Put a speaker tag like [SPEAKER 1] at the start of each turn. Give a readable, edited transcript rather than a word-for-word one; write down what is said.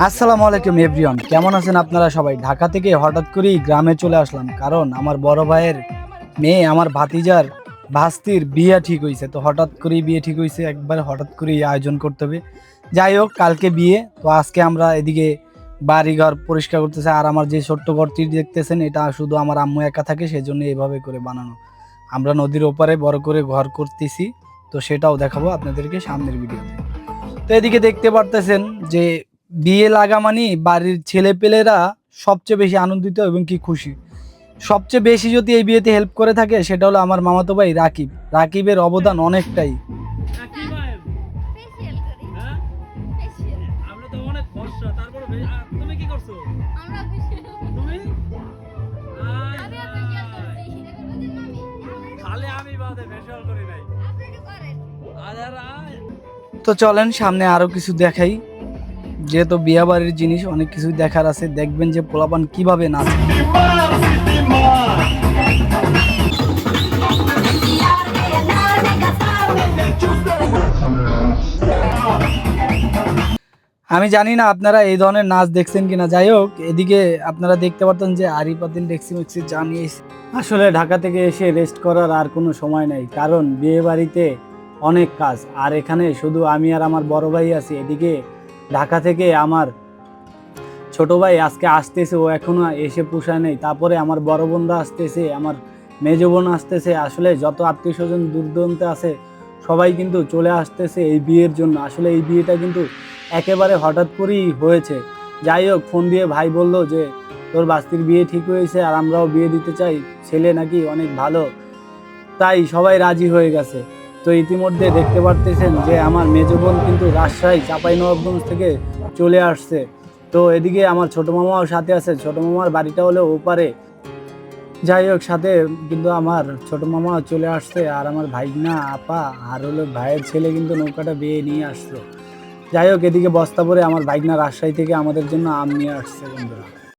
[SPEAKER 1] আসসালামু আলাইকুম এভরিওয়ান, কেমন আছেন আপনারা সবাই? ঢাকা থেকে হঠাৎ করেই গ্রামে চলে আসলাম, কারণ আমার বড় ভাইয়ের মেয়ে, আমার ভাতিজার ভাস্তির বিয়ে ঠিক হয়েছে। তো হঠাৎ করেই বিয়ে ঠিক হয়েছে, একবার হঠাৎ করেই আয়োজন করতে হবে। যাই হোক, কালকে বিয়ে, তো আজকে আমরা এদিকে বাড়িঘর পরিষ্কার করতেছি। আর আমার যে ছোট্ট ঘরটি দেখতেছেন, এটা শুধু আমার আম্মু একা থাকে, সেজন্য এইভাবে করে বানানো। আমরা নদীর ওপারে বড় করে ঘর করতেছি, তো সেটাও দেখাবো আপনাদেরকে সামনের ভিডিওতে। তো এদিকে দেখতে পারতেছেন যে বিয়ে লাগা মানে বাড়ির ছেলেপেলেরা সবচেয়ে বেশি আনন্দিত এবং কি খুশি। সবচেয়ে বেশি যদি এই বিয়েতে হেল্প করে থাকে, সেটা হলো আমার মামাতো ভাই রাকিব। রাকিবের অবদান অনেকটাই।
[SPEAKER 2] রাকিব ভাই,
[SPEAKER 3] ফেসিয়াল করি।
[SPEAKER 2] হ্যাঁ?
[SPEAKER 3] ফেসিয়াল।
[SPEAKER 2] আমরা তো অনেক ফর্সা, তারপরে তুমি কি করছো?
[SPEAKER 3] আমরা ফেসিয়াল।
[SPEAKER 2] তুমি? আয়
[SPEAKER 3] আমিও
[SPEAKER 2] হায়।
[SPEAKER 3] ফেসিয়াল করছি। এটা বুঝেন মামি?
[SPEAKER 2] খালি আমি বাদে ফেসিয়াল করি নাই।
[SPEAKER 3] আপনি একটু করেন।
[SPEAKER 2] আয় আর আয়।
[SPEAKER 1] তো চলেন সামনে আরো কিছু দেখাই। যেহেতু বিয়ে বাড়ির জিনিস অনেক কিছু দেখার আছে, দেখবেন যে পোলাপান কিভাবে নাচে। আমি জানি না আপনারা এই ধরনের নাচ দেখছেন কিনা। যাই হোক, এদিকে আপনারা দেখতে পারতেন যে আরি পাতিল ডেক্সি মেক্সি জানিয়েছে। আসলে ঢাকা থেকে এসে রেস্ট করার আর কোনো সময় নেই, কারণ বিয়ে বাড়িতে অনেক কাজ। আর এখানে শুধু আমি আর আমার বড় ভাই আছি। এদিকে ঢাকা থেকে আমার ছোট ভাই আজকে আসতেছে, ও এখনো এসে পোষায় নেই। তারপরে আমার বড় বোনরা আসতেছে, আমার মেজ বোন আসতেছে। আসলে যত আত্মীয় স্বজন দূর দূরান্তে আছে, সবাই কিন্তু চলে আসতেছে এই বিয়ের জন্য। আসলে এই বিয়েটা কিন্তু একেবারে হঠাৎ করেই হয়েছে। যাই হোক, ফোন দিয়ে ভাই বললো যে তোর বাস্তির বিয়ে ঠিক হয়েছে আর আমরাও বিয়ে দিতে চাই, ছেলে নাকি অনেক ভালো, তাই সবাই রাজি হয়ে গেছে। তো ইতিমধ্যে দেখতে পারতেছেন যে আমার মেজ বোন কিন্তু রাজশাহী চাঁপাইনবাবগঞ্জ থেকে চলে আসছে। তো এদিকে আমার ছোট মামাও সাথে আছে। ছোট মামার বাড়িটা হলো ওপারে। যাই হোক, সাথে কিন্তু আমার ছোট মামা চলে আসছে, আর আমার ভাইনা আপা আর হলো ভাইয়ের ছেলে কিন্তু নৌকাটা বেয়ে নিয়ে আসলো। যাই হোক, এদিকে বস্তা ভরে আমার ভাইনা রাজশাহী থেকে আমাদের জন্য আম নিয়ে আসছে বন্ধুরা।